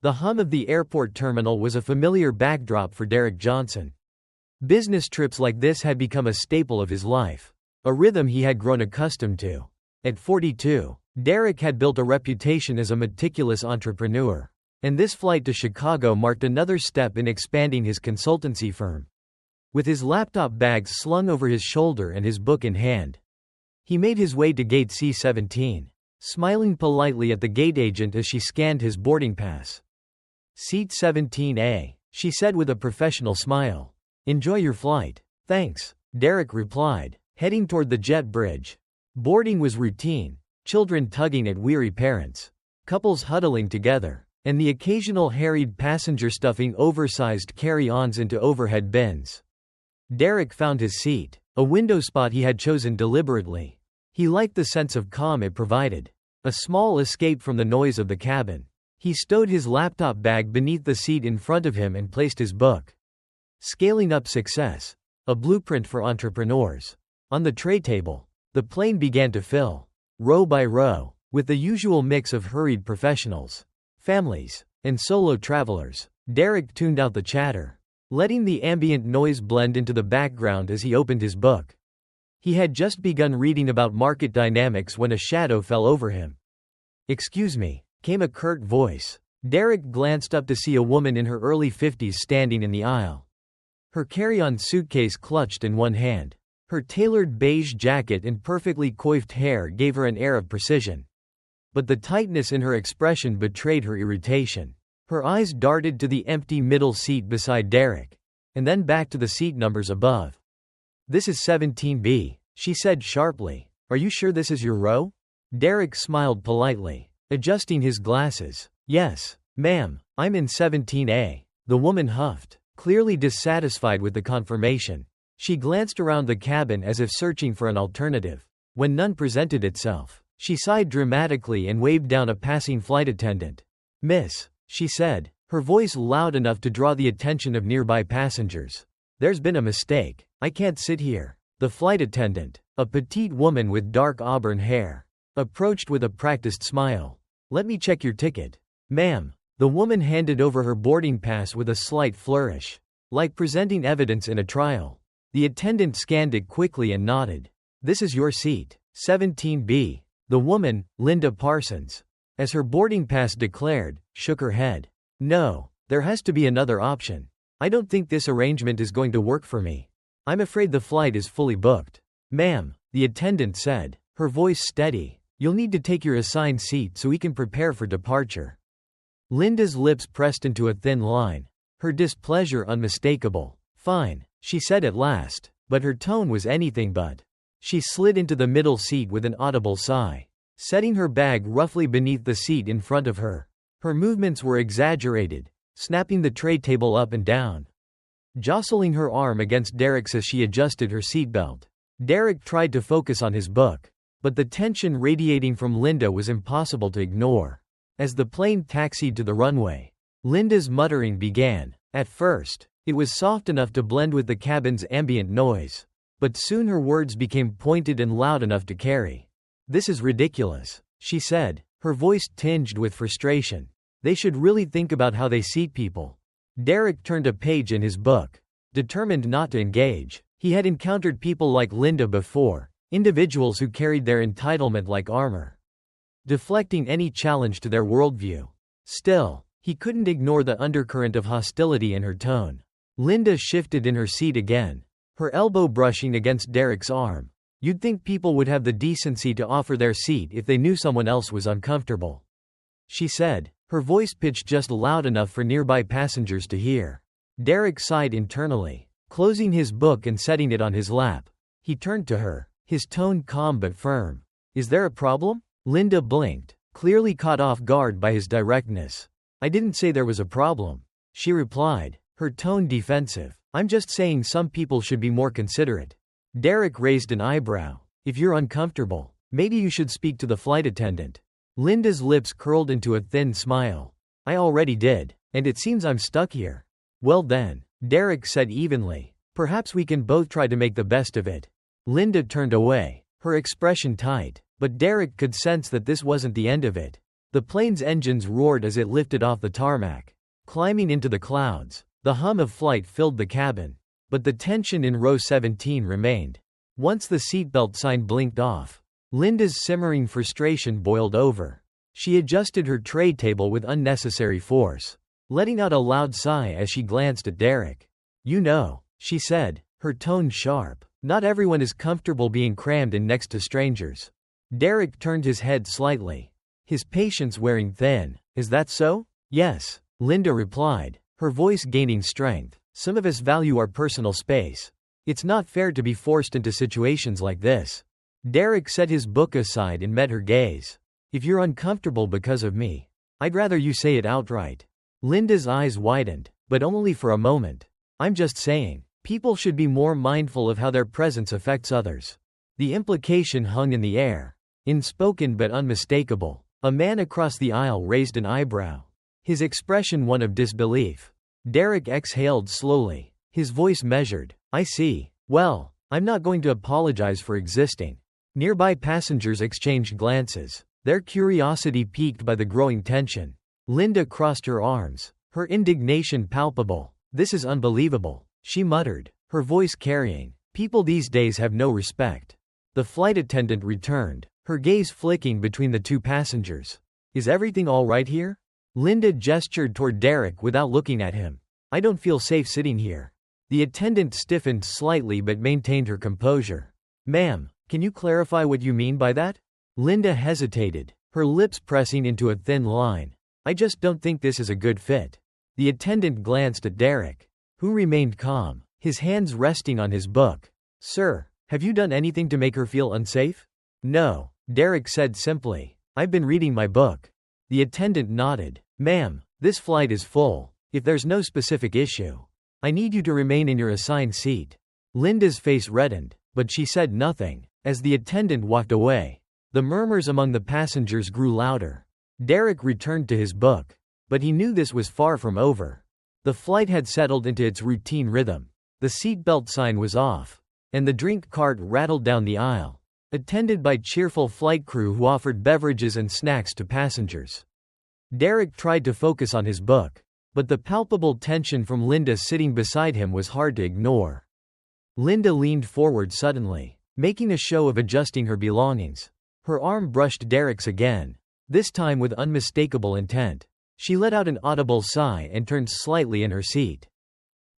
The hum of the airport terminal was a familiar backdrop for Derek Johnson. Business trips like this had become a staple of his life, a rhythm he had grown accustomed to. At 42, Derek had built a reputation as a meticulous entrepreneur, and this flight to Chicago marked another step in expanding his consultancy firm. With his laptop bags slung over his shoulder and his book in hand, he made his way to gate C-17, smiling politely at the gate agent as she scanned his boarding pass. "Seat 17A," she said with a professional smile. "Enjoy your flight." "Thanks," Derek replied, heading toward the jet bridge. Boarding was routine, children tugging at weary parents, couples huddling together, and the occasional harried passenger stuffing oversized carry-ons into overhead bins. Derek found his seat, a window spot he had chosen deliberately. He liked the sense of calm it provided, a small escape from the noise of the cabin. He stowed his laptop bag beneath the seat in front of him and placed his book, Scaling Up Success, a Blueprint for Entrepreneurs, on the tray table. The plane began to fill, row by row, with the usual mix of hurried professionals, families, and solo travelers. Derek tuned out the chatter, letting the ambient noise blend into the background as he opened his book. He had just begun reading about market dynamics when a shadow fell over him. "Excuse me," came a curt voice. Derek glanced up to see a woman in her early 50s standing in the aisle. Her carry-on suitcase clutched in one hand. Her tailored beige jacket and perfectly coiffed hair gave her an air of precision. But the tightness in her expression betrayed her irritation. Her eyes darted to the empty middle seat beside Derek, and then back to the seat numbers above. "This is 17B, she said sharply. "Are you sure this is your row?" Derek smiled politely, adjusting his glasses. "Yes, ma'am, I'm in 17A, the woman huffed, clearly dissatisfied with the confirmation. She glanced around the cabin as if searching for an alternative. When none presented itself, she sighed dramatically and waved down a passing flight attendant. "Miss," she said, her voice loud enough to draw the attention of nearby passengers. "There's been a mistake. I can't sit here." The flight attendant, a petite woman with dark auburn hair, approached with a practiced smile. "Let me check your ticket." "Ma'am." The woman handed over her boarding pass with a slight flourish, like presenting evidence in a trial. The attendant scanned it quickly and nodded. "This is your seat, 17B. The woman, Linda Parsons, as her boarding pass declared, shook her head. "No, there has to be another option. I don't think this arrangement is going to work for me. I'm afraid the flight is fully booked." "Ma'am," the attendant said, her voice steady, "you'll need to take your assigned seat so we can prepare for departure." Linda's lips pressed into a thin line, her displeasure unmistakable. "Fine," she said at last, but her tone was anything but. She slid into the middle seat with an audible sigh, setting her bag roughly beneath the seat in front of her. Her movements were exaggerated, snapping the tray table up and down, jostling her arm against Derek's as she adjusted her seatbelt. Derek tried to focus on his book, but the tension radiating from Linda was impossible to ignore. As the plane taxied to the runway, Linda's muttering began. At first, it was soft enough to blend with the cabin's ambient noise, but soon her words became pointed and loud enough to carry. "This is ridiculous," she said, her voice tinged with frustration. "They should really think about how they seat people." Derek turned a page in his book, determined not to engage. He had encountered people like Linda before, individuals who carried their entitlement like armor, deflecting any challenge to their worldview. Still, he couldn't ignore the undercurrent of hostility in her tone. Linda shifted in her seat again, her elbow brushing against Derek's arm. "You'd think people would have the decency to offer their seat if they knew someone else was uncomfortable," she said, her voice pitched just loud enough for nearby passengers to hear. Derek sighed internally, closing his book and setting it on his lap. He turned to her, his tone calm but firm. "Is there a problem?" Linda blinked, clearly caught off guard by his directness. "I didn't say there was a problem," she replied, her tone defensive. "I'm just saying some people should be more considerate." Derek raised an eyebrow. "If you're uncomfortable, maybe you should speak to the flight attendant." Linda's lips curled into a thin smile. "I already did, and it seems I'm stuck here." "Well then," Derek said evenly, "perhaps we can both try to make the best of it." Linda turned away, her expression tight, but Derek could sense that this wasn't the end of it. The plane's engines roared as it lifted off the tarmac, climbing into the clouds. The hum of flight filled the cabin. But the tension in row 17 remained. Once the seatbelt sign blinked off, Linda's simmering frustration boiled over. She adjusted her tray table with unnecessary force, letting out a loud sigh as she glanced at Derek. "You know," she said, her tone sharp, "not everyone is comfortable being crammed in next to strangers." Derek turned his head slightly, his patience wearing thin. "Is that so?" "Yes," Linda replied, her voice gaining strength. "Some of us value our personal space. It's not fair to be forced into situations like this." Derek set his book aside and met her gaze. "If you're uncomfortable because of me, I'd rather you say it outright." Linda's eyes widened, but only for a moment. "I'm just saying, people should be more mindful of how their presence affects others." The implication hung in the air, unspoken but unmistakable. A man across the aisle raised an eyebrow, his expression one of disbelief. Derek exhaled slowly, his voice measured. "I see. Well, I'm not going to apologize for existing." Nearby passengers exchanged glances, their curiosity piqued by the growing tension. Linda crossed her arms, her indignation palpable. "This is unbelievable," she muttered, her voice carrying. "People these days have no respect." The flight attendant returned, her gaze flicking between the two passengers. "Is everything all right here?" Linda gestured toward Derek without looking at him. "I don't feel safe sitting here." The attendant stiffened slightly but maintained her composure. "Ma'am, can you clarify what you mean by that?" Linda hesitated, her lips pressing into a thin line. "I just don't think this is a good fit." The attendant glanced at Derek, who remained calm, his hands resting on his book. "Sir, have you done anything to make her feel unsafe?" "No," Derek said simply. "I've been reading my book." The attendant nodded. "Ma'am, this flight is full. If there's no specific issue, I need you to remain in your assigned seat." Linda's face reddened, but she said nothing. As the attendant walked away, the murmurs among the passengers grew louder. Derek returned to his book, but he knew this was far from over. The flight had settled into its routine rhythm. The seatbelt sign was off, and the drink cart rattled down the aisle, attended by cheerful flight crew who offered beverages and snacks to passengers. Derek tried to focus on his book, but the palpable tension from Linda sitting beside him was hard to ignore. Linda leaned forward suddenly, making a show of adjusting her belongings. Her arm brushed Derek's again, this time with unmistakable intent. She let out an audible sigh and turned slightly in her seat.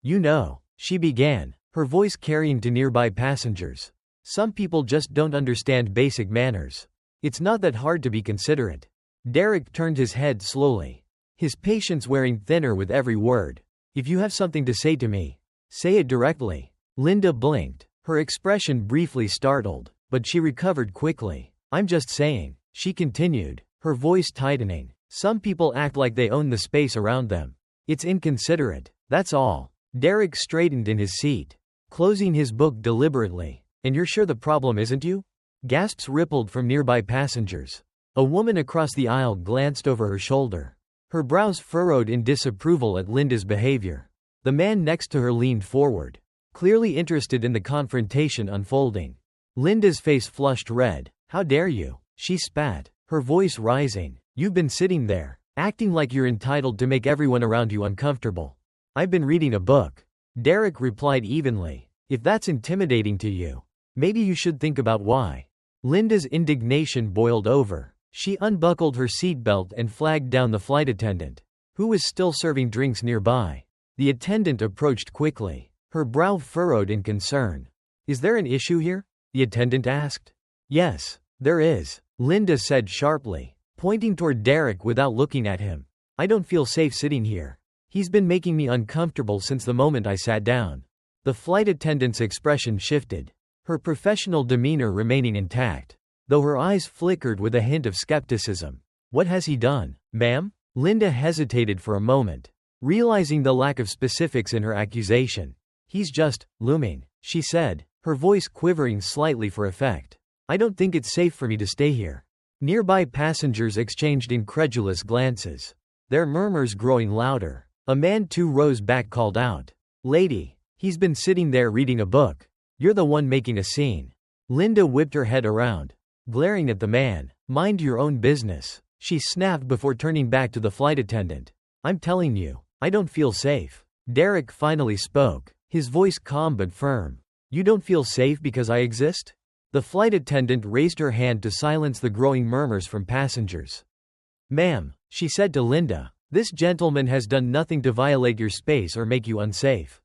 "You know," she began, her voice carrying to nearby passengers, "some people just don't understand basic manners. It's not that hard to be considerate." Derek turned his head slowly, his patience wearing thinner with every word. "If you have something to say to me, say it directly." Linda blinked, her expression briefly startled, but she recovered quickly. "I'm just saying," she continued, her voice tightening, "some people act like they own the space around them. It's inconsiderate, that's all." Derek straightened in his seat, closing his book deliberately. "And you're sure the problem isn't you?" Gasps rippled from nearby passengers. A woman across the aisle glanced over her shoulder, her brows furrowed in disapproval at Linda's behavior. The man next to her leaned forward, clearly interested in the confrontation unfolding. Linda's face flushed red. "How dare you?" she spat, her voice rising. "You've been sitting there, acting like you're entitled to make everyone around you uncomfortable." "I've been reading a book," Derek replied evenly. "If that's intimidating to you, maybe you should think about why." Linda's indignation boiled over. She unbuckled her seatbelt and flagged down the flight attendant, who was still serving drinks nearby. The attendant approached quickly, her brow furrowed in concern. "Is there an issue here?" the attendant asked. "Yes, there is," Linda said sharply, pointing toward Derek without looking at him. "I don't feel safe sitting here. He's been making me uncomfortable since the moment I sat down." The flight attendant's expression shifted, her professional demeanor remaining intact, though her eyes flickered with a hint of skepticism. "What has he done, ma'am?" Linda hesitated for a moment, realizing the lack of specifics in her accusation. "He's just looming," she said, her voice quivering slightly for effect. "I don't think it's safe for me to stay here." Nearby passengers exchanged incredulous glances, their murmurs growing louder. A man 2 rows back called out, "Lady, he's been sitting there reading a book. You're the one making a scene." Linda whipped her head around, glaring at the man. "Mind your own business." she snapped before turning back to the flight attendant. "I'm telling you, I don't feel safe." Derek finally spoke, his voice calm but firm. "You don't feel safe because I exist?" The flight attendant raised her hand to silence the growing murmurs from passengers. "Ma'am," she said to Linda, "this gentleman has done nothing to violate your space or make you unsafe.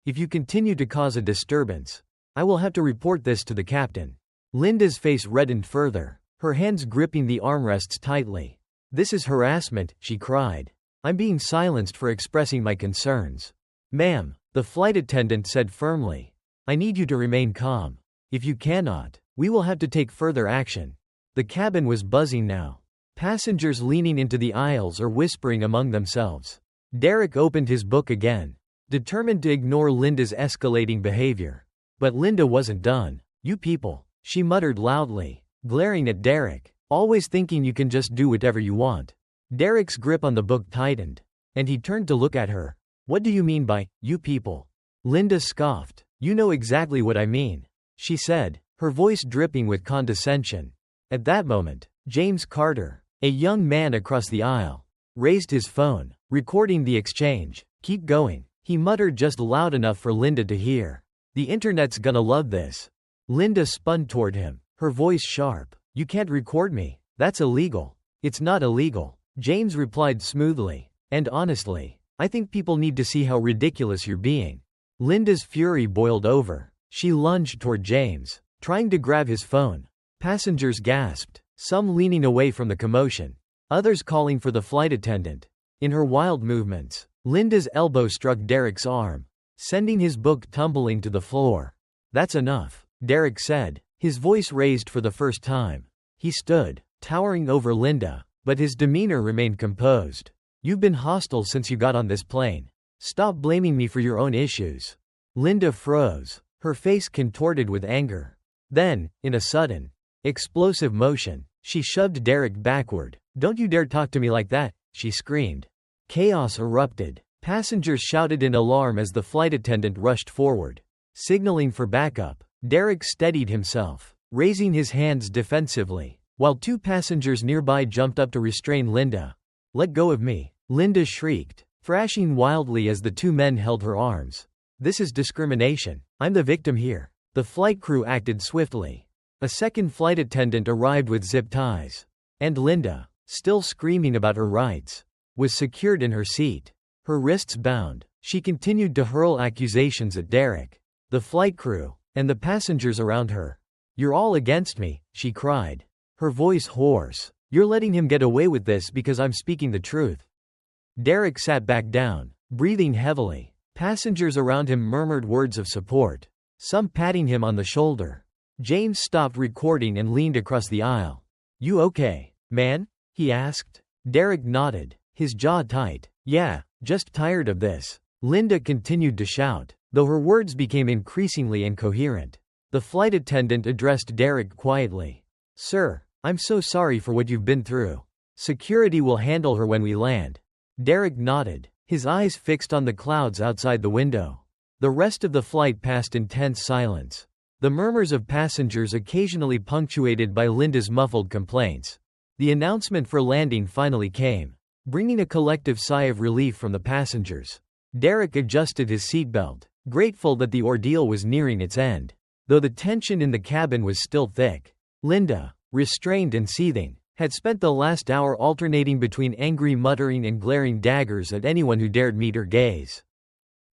If you continue to cause a disturbance, I will have to report this to the captain." Linda's face reddened further, her hands gripping the armrests tightly. "This is harassment," she cried. "I'm being silenced for expressing my concerns." "Ma'am," the flight attendant said firmly, "I need you to remain calm. If you cannot, we will have to take further action." The cabin was buzzing now. Passengers leaning into the aisles or whispering among themselves. Derek opened his book again, determined to ignore Linda's escalating behavior. But Linda wasn't done. "You people," she muttered loudly, glaring at Derek, "always thinking you can just do whatever you want." Derek's grip on the book tightened, and he turned to look at her. "What do you mean by, you people?" Linda scoffed. "You know exactly what I mean," she said, her voice dripping with condescension. At that moment, James Carter, a young man across the aisle, raised his phone, recording the exchange. "Keep going," he muttered just loud enough for Linda to hear. "The internet's gonna love this." Linda spun toward him, her voice sharp. "You can't record me. That's illegal." "It's not illegal," James replied smoothly. "And honestly, I think people need to see how ridiculous you're being." Linda's fury boiled over. She lunged toward James, trying to grab his phone. Passengers gasped, some leaning away from the commotion, others calling for the flight attendant. In her wild movements, Linda's elbow struck Derek's arm, sending his book tumbling to the floor. "That's enough," Derek said, his voice raised for the first time. He stood, towering over Linda, but his demeanor remained composed. "You've been hostile since you got on this plane. Stop blaming me for your own issues." Linda froze, her face contorted with anger. Then, in a sudden, explosive motion, she shoved Derek backward. "Don't you dare talk to me like that," she screamed. Chaos erupted. Passengers shouted in alarm as the flight attendant rushed forward, signaling for backup. Derek steadied himself, raising his hands defensively, while two passengers nearby jumped up to restrain Linda. "Let go of me," Linda shrieked, thrashing wildly as the two men held her arms. "This is discrimination. I'm the victim here." The flight crew acted swiftly. A second flight attendant arrived with zip ties. And Linda, still screaming about her rights, was secured in her seat. Her wrists bound, she continued to hurl accusations at Derek, the flight crew, and the passengers around her. "You're all against me," she cried, her voice hoarse. "You're letting him get away with this because I'm speaking the truth." Derek sat back down, breathing heavily. Passengers around him murmured words of support, some patting him on the shoulder. James stopped recording and leaned across the aisle. "You okay, man?" he asked. Derek nodded, his jaw tight. "Yeah, just tired of this." Linda continued to shout, though her words became increasingly incoherent. The flight attendant addressed Derek quietly. "Sir, I'm so sorry for what you've been through. Security will handle her when we land." Derek nodded, his eyes fixed on the clouds outside the window. The rest of the flight passed in tense silence, the murmurs of passengers occasionally punctuated by Linda's muffled complaints. The announcement for landing finally came, bringing a collective sigh of relief from the passengers. Derek adjusted his seatbelt, grateful that the ordeal was nearing its end, though the tension in the cabin was still thick. Linda, restrained and seething, had spent the last hour alternating between angry muttering and glaring daggers at anyone who dared meet her gaze.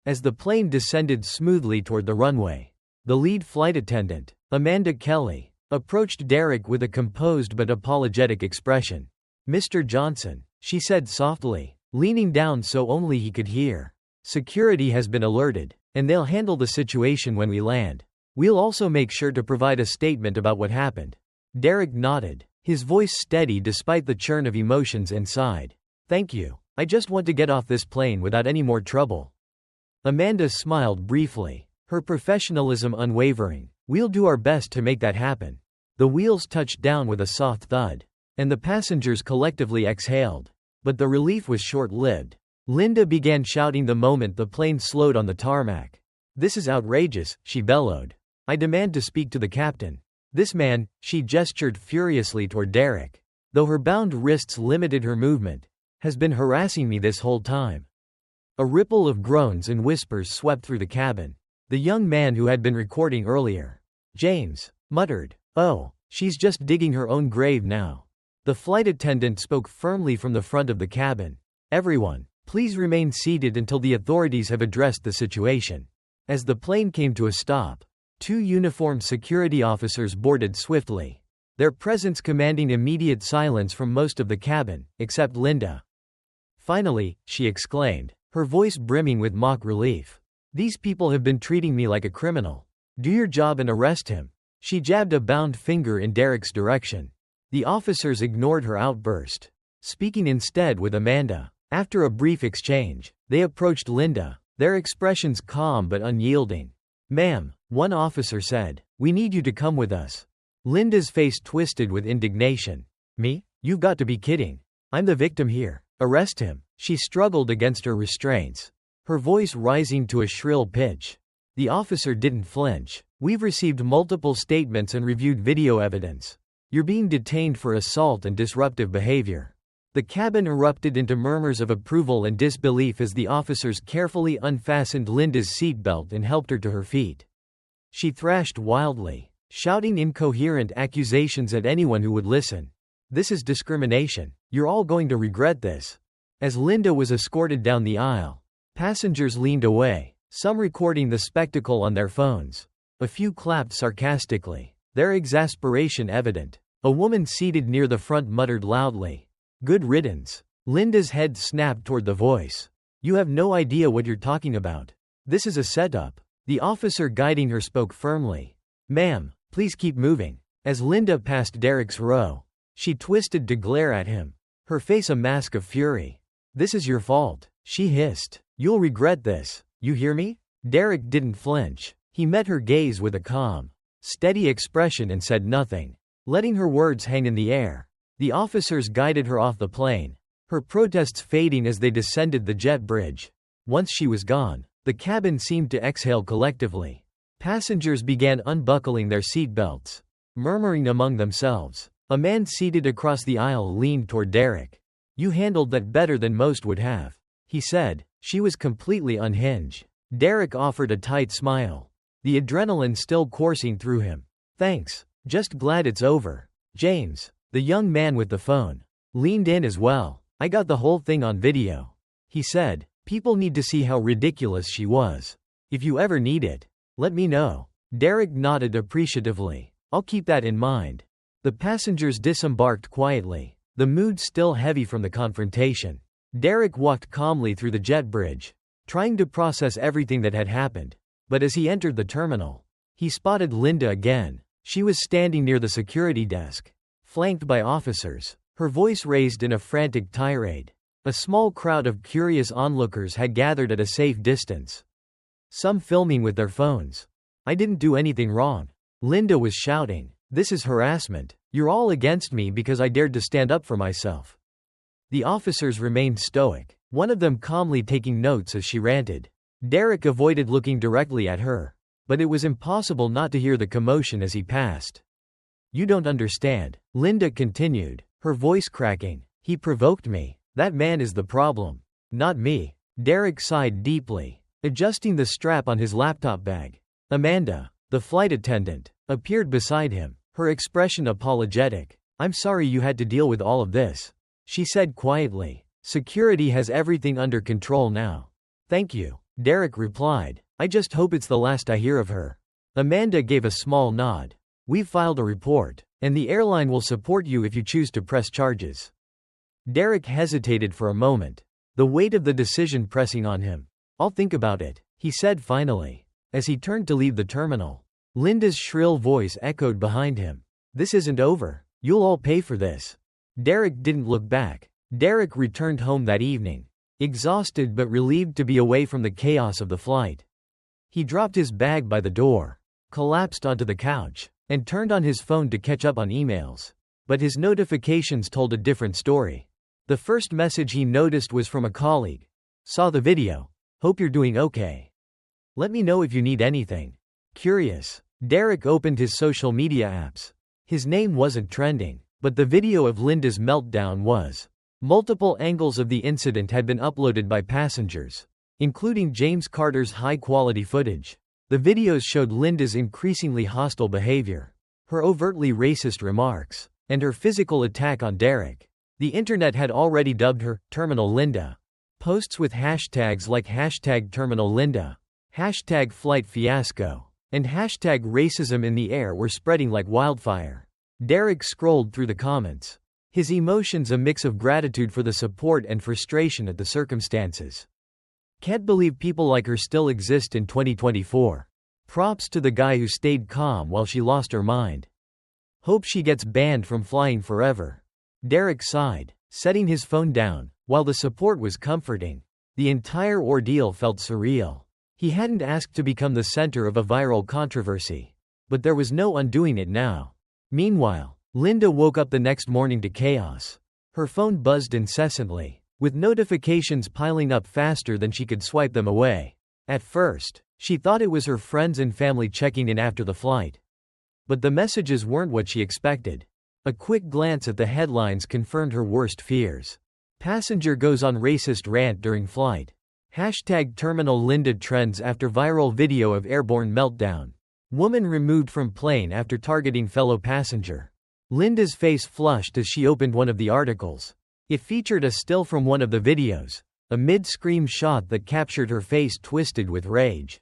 As the plane descended smoothly toward the runway, the lead flight attendant, Amanda Kelly, approached Derek with a composed but apologetic expression. "Mr. Johnson," she said softly, leaning down so only he could hear. "Security has been alerted, and they'll handle the situation when we land. We'll also make sure to provide a statement about what happened." Derek nodded, his voice steady despite the churn of emotions inside. "Thank you. I just want to get off this plane without any more trouble." Amanda smiled briefly, her professionalism unwavering. "We'll do our best to make that happen." The wheels touched down with a soft thud, and the passengers collectively exhaled. But the relief was short-lived. Linda began shouting the moment the plane slowed on the tarmac. "This is outrageous," she bellowed. "I demand to speak to the captain. This man," she gestured furiously toward Derek, though her bound wrists limited her movement, has been harassing me this whole time. A ripple of groans and whispers swept through the cabin. The young man who had been recording earlier, James, muttered, "Oh, she's just digging her own grave now." The flight attendant spoke firmly from the front of the cabin. "Everyone, please remain seated until the authorities have addressed the situation." As the plane came to a stop, 2 uniformed security officers boarded swiftly, their presence commanding immediate silence from most of the cabin, except Linda. "Finally," she exclaimed, her voice brimming with mock relief. "These people have been treating me like a criminal. Do your job and arrest him." She jabbed a bound finger in Derek's direction. The officers ignored her outburst, speaking instead with Amanda. After a brief exchange, they approached Linda, their expressions calm but unyielding. "Ma'am," one officer said, "we need you to come with us." Linda's face twisted with indignation. "Me? You've got to be kidding. I'm the victim here. Arrest him." She struggled against her restraints, her voice rising to a shrill pitch. The officer didn't flinch. "We've received multiple statements and reviewed video evidence. You're being detained for assault and disruptive behavior." The cabin erupted into murmurs of approval and disbelief as the officers carefully unfastened Linda's seatbelt and helped her to her feet. She thrashed wildly, shouting incoherent accusations at anyone who would listen. "This is discrimination. You're all going to regret this." As Linda was escorted down the aisle, passengers leaned away, some recording the spectacle on their phones. A few clapped sarcastically, their exasperation evident. A woman seated near the front muttered loudly, "Good riddance." Linda's head snapped toward the voice. "You have no idea what you're talking about. This is a setup." The officer guiding her spoke firmly. "Ma'am, please keep moving." As Linda passed Derek's row, she twisted to glare at him, her face a mask of fury. "This is your fault," she hissed. "You'll regret this. You hear me?" Derek didn't flinch. He met her gaze with a calm, steady expression and said nothing, letting her words hang in the air. The officers guided her off the plane, her protests fading as they descended the jet bridge. Once she was gone, the cabin seemed to exhale collectively. Passengers began unbuckling their seatbelts, murmuring among themselves. A man seated across the aisle leaned toward Derek. "You handled that better than most would have," he said. She was completely unhinged. Derek offered a tight smile, the adrenaline still coursing through him. "Thanks. Just glad it's over." James, the young man with the phone, leaned in as well. "I got the whole thing on video," he said. "People need to see how ridiculous she was. If you ever need it, let me know." Derek nodded appreciatively. "I'll keep that in mind." The passengers disembarked quietly, the mood still heavy from the confrontation. Derek walked calmly through the jet bridge, trying to process everything that had happened. But as he entered the terminal, he spotted Linda again. She was standing near the security desk, flanked by officers, her voice raised in a frantic tirade. A small crowd of curious onlookers had gathered at a safe distance, some filming with their phones. "I didn't do anything wrong," Linda was shouting. "This is harassment. You're all against me because I dared to stand up for myself." The officers remained stoic, one of them calmly taking notes as she ranted. Derek avoided looking directly at her, but it was impossible not to hear the commotion as he passed. "You don't understand," Linda continued, her voice cracking. "He provoked me. That man is the problem, not me." Derek sighed deeply, adjusting the strap on his laptop bag. Amanda, the flight attendant, appeared beside him, her expression apologetic. "I'm sorry you had to deal with all of this," she said quietly. "Security has everything under control now." "Thank you," Derek replied. "I just hope it's the last I hear of her." Amanda gave a small nod. "We've filed a report, and the airline will support you if you choose to press charges." Derek hesitated for a moment, the weight of the decision pressing on him. "I'll think about it," he said finally, as he turned to leave the terminal. Linda's shrill voice echoed behind him. "This isn't over. You'll all pay for this." Derek didn't look back. Derek returned home that evening, exhausted but relieved to be away from the chaos of the flight. He dropped his bag by the door, collapsed onto the couch, and turned on his phone to catch up on emails. But his notifications told a different story. The first message he noticed was from a colleague. "Saw the video. Hope you're doing okay. Let me know if you need anything." Curious, Derek opened his social media apps. His name wasn't trending. But the video of Linda's meltdown was. Multiple angles of the incident had been uploaded by passengers, including James Carter's high-quality footage. The videos showed Linda's increasingly hostile behavior, her overtly racist remarks, and her physical attack on Derek. The internet had already dubbed her Terminal Linda. Posts with hashtags like #TerminalLinda, #FlightFiasco, and #racism in the air were spreading like wildfire. Derek scrolled through the comments, his emotions a mix of gratitude for the support and frustration at the circumstances. Can't believe people like her still exist in 2024. Props to the guy who stayed calm while she lost her mind. Hope she gets banned from flying forever. Derek sighed, setting his phone down. While the support was comforting, the entire ordeal felt surreal. He hadn't asked to become the center of a viral controversy, but there was no undoing it now. Meanwhile, Linda woke up the next morning to chaos. Her phone buzzed incessantly, with notifications piling up faster than she could swipe them away. At first, she thought it was her friends and family checking in after the flight. But the messages weren't what she expected. A quick glance at the headlines confirmed her worst fears. Passenger goes on racist rant during flight. #Terminal Linda trends after viral video of airborne meltdown. Woman removed from plane after targeting fellow passenger. Linda's face flushed as she opened one of the articles. It featured a still from one of the videos, a mid-scream shot that captured her face twisted with rage.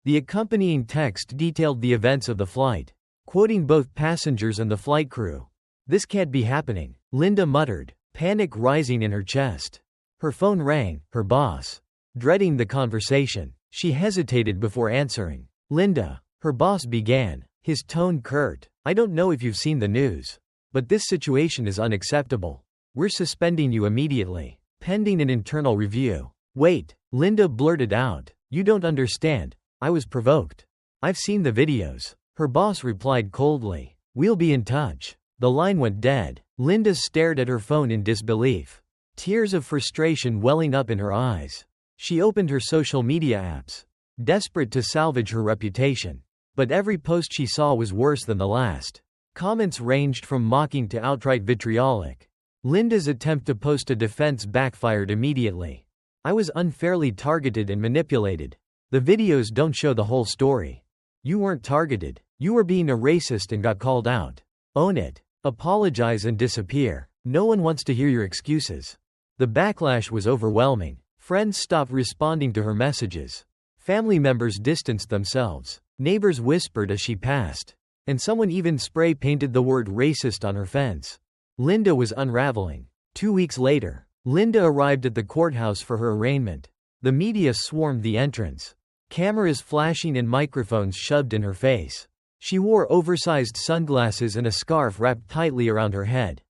The accompanying text detailed the events of the flight, quoting both passengers and the flight crew. "This can't be happening," Linda muttered, panic rising in her chest. Her phone rang, her boss. Dreading the conversation, she hesitated before answering. "Linda," her boss began, his tone curt, "I don't know if you've seen the news, but this situation is unacceptable. We're suspending you immediately, pending an internal review." "Wait," Linda blurted out, "you don't understand. I was provoked. I've seen the videos." Her boss replied coldly, "We'll be in touch." The line went dead. Linda stared at her phone in disbelief, tears of frustration welling up in her eyes. She opened her social media apps, desperate to salvage her reputation. But every post she saw was worse than the last. Comments ranged from mocking to outright vitriolic. Linda's attempt to post a defense backfired immediately. "I was unfairly targeted and manipulated. The videos don't show the whole story. You weren't targeted. You were being a racist and got called out. Own it. Apologize and disappear. No one wants to hear your excuses." The backlash was overwhelming. Friends stopped responding to her messages. Family members distanced themselves. Neighbors whispered as she passed. And someone even spray painted the word racist on her fence. Linda was unraveling. 2 weeks later, Linda arrived at the courthouse for her arraignment. The media swarmed the entrance, cameras flashing and microphones shoved in her face. She wore oversized sunglasses and a scarf wrapped tightly around her head,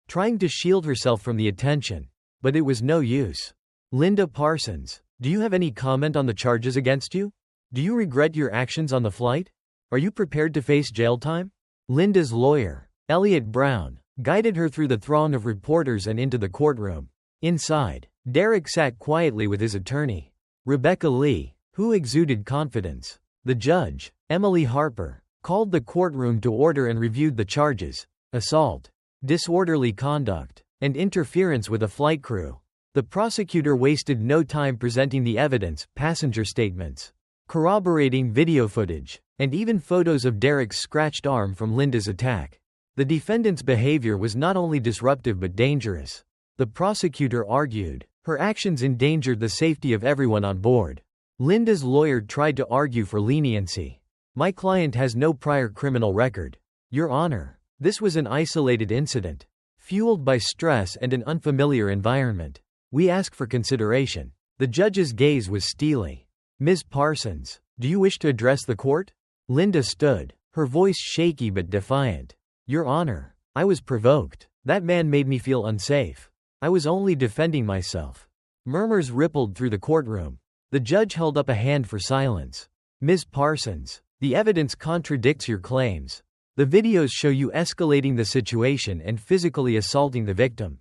trying to shield herself from the attention. But it was no use. "Linda Parsons, do you have any comment on the charges against you? Do you regret your actions on the flight? Are you prepared to face jail time?" Linda's lawyer, Elliot Brown, guided her through the throng of reporters and into the courtroom. Inside, Derek sat quietly with his attorney, Rebecca Lee, who exuded confidence. The judge, Emily Harper, called the courtroom to order and reviewed the charges: assault, disorderly conduct, and interference with a flight crew. The prosecutor wasted no time presenting the evidence, passenger statements, corroborating video footage, and even photos of Derek's scratched arm from Linda's attack. The defendant's behavior was not only disruptive but dangerous. The prosecutor argued, her actions endangered the safety of everyone on board. Linda's lawyer tried to argue for leniency. "My client has no prior criminal record. Your Honor, this was an isolated incident, fueled by stress and an unfamiliar environment. We ask for consideration." The judge's gaze was steely. "Ms. Parsons, do you wish to address the court?" Linda stood, her voice shaky but defiant. "Your Honor, I was provoked. That man made me feel unsafe. I was only defending myself." Murmurs rippled through the courtroom. The judge held up a hand for silence. "Ms. Parsons, the evidence contradicts your claims. The videos show you escalating the situation and physically assaulting the victim.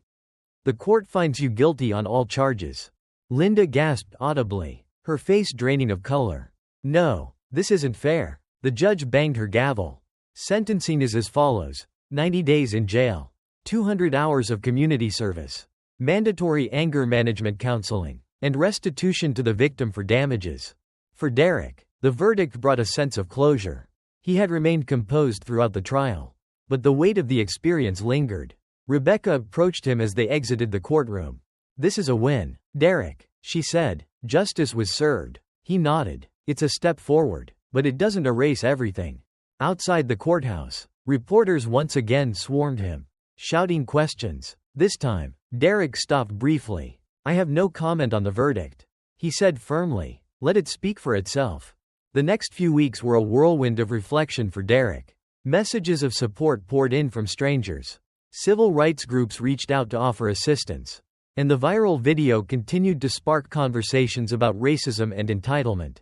The court finds you guilty on all charges." Linda gasped audibly, her face draining of color. "No, this isn't fair." The judge banged her gavel. "Sentencing is as follows: 90 days in jail. 200 hours of community service. Mandatory anger management counseling. And restitution to the victim for damages. For Derek, the verdict brought a sense of closure. He had remained composed throughout the trial. But the weight of the experience lingered. Rebecca approached him as they exited the courtroom. "This is a win, Derek," she said. "Justice was served." He nodded. "It's a step forward, but it doesn't erase everything." Outside the courthouse, reporters once again swarmed him, shouting questions. This time, Derek stopped briefly. "I have no comment on the verdict," he said firmly. "Let it speak for itself." The next few weeks were a whirlwind of reflection for Derek. Messages of support poured in from strangers. Civil rights groups reached out to offer assistance. And the viral video continued to spark conversations about racism and entitlement.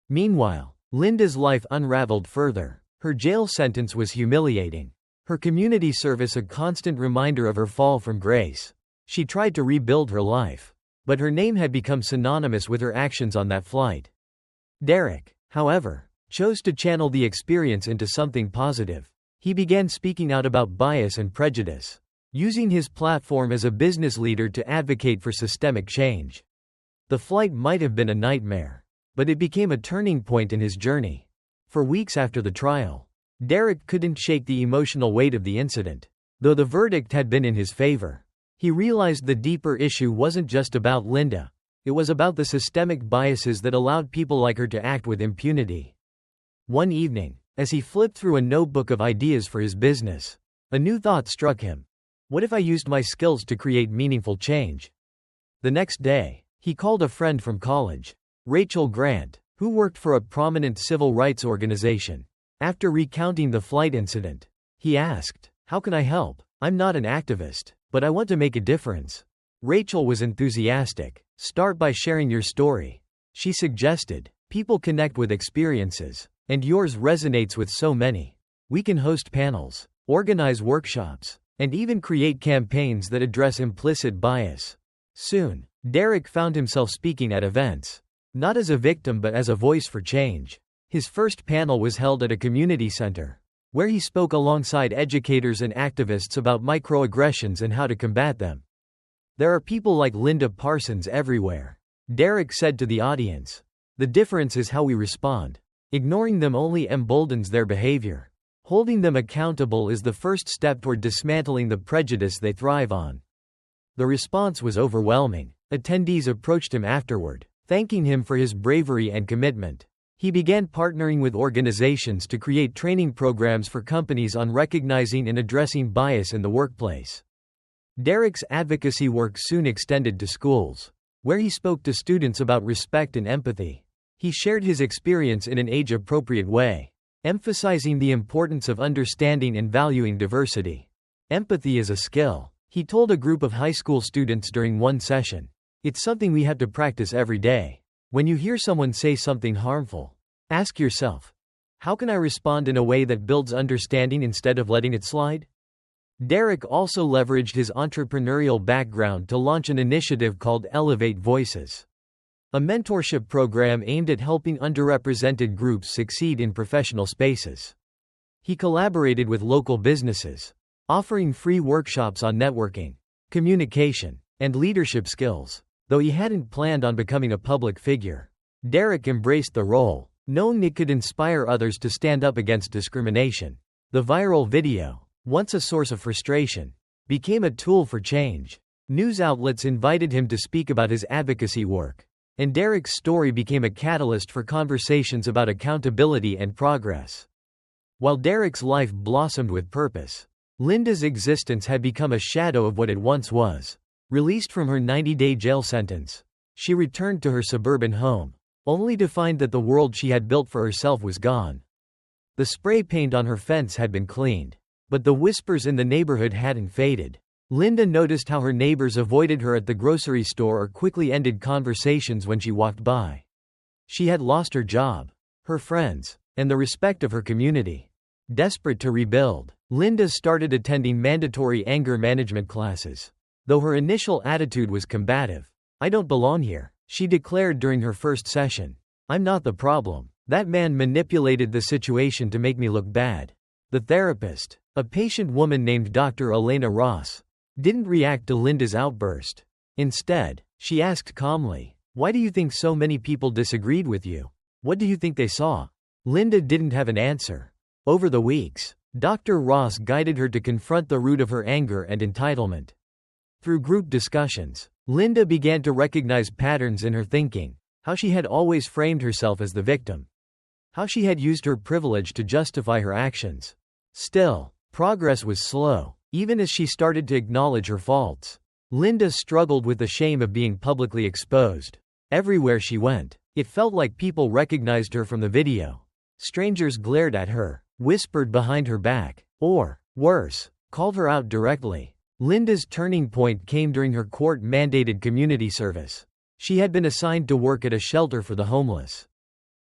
Meanwhile, Linda's life unraveled further. Her jail sentence was humiliating. Her community service a constant reminder of her fall from grace. She tried to rebuild her life. But her name had become synonymous with her actions on that flight. Derek, however, chose to channel the experience into something positive. He began speaking out about bias and prejudice, using his platform as a business leader to advocate for systemic change. The flight might have been a nightmare, but it became a turning point in his journey. For weeks after the trial, Derek couldn't shake the emotional weight of the incident. Though the verdict had been in his favor, he realized the deeper issue wasn't just about Linda. It was about the systemic biases that allowed people like her to act with impunity. One evening, as he flipped through a notebook of ideas for his business, a new thought struck him. What if I used my skills to create meaningful change? The next day, he called a friend from college, Rachel Grant, who worked for a prominent civil rights organization. After recounting the flight incident, he asked, "How can I help? I'm not an activist, but I want to make a difference." Rachel was enthusiastic. "Start by sharing your story," she suggested. "People connect with experiences, and yours resonates with so many. We can host panels, organize workshops, and even create campaigns that address implicit bias." Soon, Derek found himself speaking at events, not as a victim but as a voice for change. His first panel was held at a community center, where he spoke alongside educators and activists about microaggressions and how to combat them. "There are people like Linda Parsons everywhere," Derek said to the audience. "The difference is how we respond. Ignoring them only emboldens their behavior. Holding them accountable is the first step toward dismantling the prejudice they thrive on." The response was overwhelming. Attendees approached him afterward, thanking him for his bravery and commitment. He began partnering with organizations to create training programs for companies on recognizing and addressing bias in the workplace. Derek's advocacy work soon extended to schools, where he spoke to students about respect and empathy. He shared his experience in an age-appropriate way, emphasizing the importance of understanding and valuing diversity. "Empathy is a skill," he told a group of high school students during one session. "It's something we have to practice every day. When you hear someone say something harmful, ask yourself, how can I respond in a way that builds understanding instead of letting it slide?" Derek also leveraged his entrepreneurial background to launch an initiative called Elevate Voices, a mentorship program aimed at helping underrepresented groups succeed in professional spaces. He collaborated with local businesses, offering free workshops on networking, communication, and leadership skills. Though he hadn't planned on becoming a public figure, Derek embraced the role, knowing it could inspire others to stand up against discrimination. The viral video, once a source of frustration, became a tool for change. News outlets invited him to speak about his advocacy work, and Derek's story became a catalyst for conversations about accountability and progress. While Derek's life blossomed with purpose, Linda's existence had become a shadow of what it once was. Released from her 90-day jail sentence, she returned to her suburban home, only to find that the world she had built for herself was gone. The spray paint on her fence had been cleaned, but the whispers in the neighborhood hadn't faded. Linda noticed how her neighbors avoided her at the grocery store or quickly ended conversations when she walked by. She had lost her job, her friends, and the respect of her community. Desperate to rebuild, Linda started attending mandatory anger management classes. Though her initial attitude was combative, "I don't belong here," she declared during her first session. "I'm not the problem. That man manipulated the situation to make me look bad." The therapist, A patient woman named Dr. Elena Ross didn't react to Linda's outburst. Instead, she asked calmly, "Why do you think so many people disagreed with you? What do you think they saw?" Linda didn't have an answer. Over the weeks, Dr. Ross guided her to confront the root of her anger and entitlement. Through group discussions, Linda began to recognize patterns in her thinking, how she had always framed herself as the victim, how she had used her privilege to justify her actions. Still, progress was slow, even as she started to acknowledge her faults. Linda struggled with the shame of being publicly exposed. Everywhere she went, it felt like people recognized her from the video. Strangers glared at her, whispered behind her back, or, worse, called her out directly. Linda's turning point came during her court-mandated community service. She had been assigned to work at a shelter for the homeless,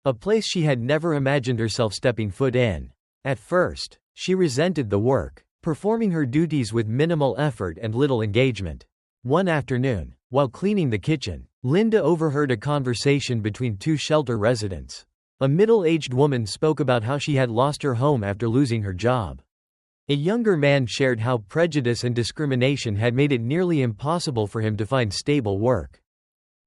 a place she had never imagined herself stepping foot in. At first, she resented the work, performing her duties with minimal effort and little engagement. One afternoon, while cleaning the kitchen, Linda overheard a conversation between two shelter residents. A middle-aged woman spoke about how she had lost her home after losing her job. A younger man shared how prejudice and discrimination had made it nearly impossible for him to find stable work.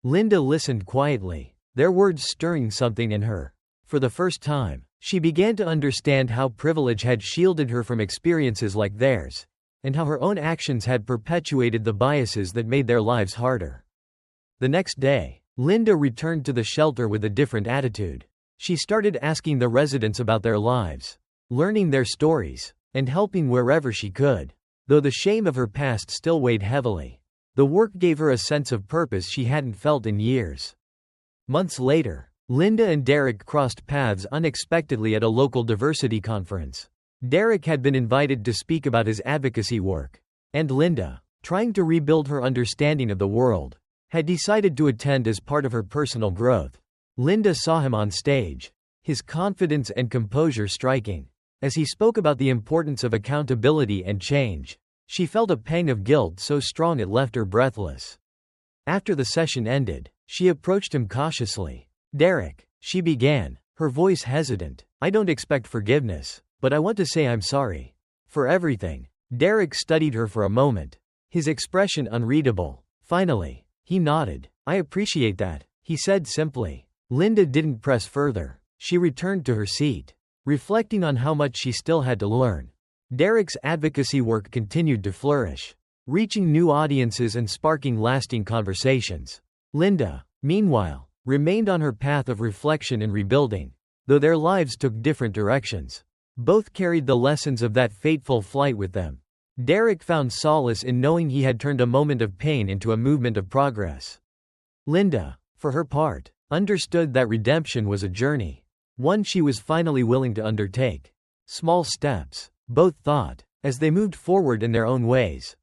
Linda listened quietly, their words stirring something in her. For the first time, she began to understand how privilege had shielded her from experiences like theirs, and how her own actions had perpetuated the biases that made their lives harder. The next day, Linda returned to the shelter with a different attitude. She started asking the residents about their lives, learning their stories, and helping wherever she could. Though the shame of her past still weighed heavily, the work gave her a sense of purpose she hadn't felt in years. Months later, Linda and Derek crossed paths unexpectedly at a local diversity conference. Derek had been invited to speak about his advocacy work, and Linda, trying to rebuild her understanding of the world, had decided to attend as part of her personal growth. Linda saw him on stage, his confidence and composure striking. As he spoke about the importance of accountability and change, she felt a pang of guilt so strong it left her breathless. After the session ended, she approached him cautiously. "Derek," she began, her voice hesitant, "I don't expect forgiveness, but I want to say I'm sorry for everything." Derek studied her for a moment, his expression unreadable. Finally, he nodded. "I appreciate that," he said simply. Linda didn't press further. She returned to her seat, reflecting on how much she still had to learn. Derek's advocacy work continued to flourish, reaching new audiences and sparking lasting conversations. Linda, meanwhile, remained on her path of reflection and rebuilding, though their lives took different directions. Both carried the lessons of that fateful flight with them. Derek found solace in knowing he had turned a moment of pain into a movement of progress. Linda, for her part, understood that redemption was a journey, one she was finally willing to undertake. Small steps, both thought, as they moved forward in their own ways.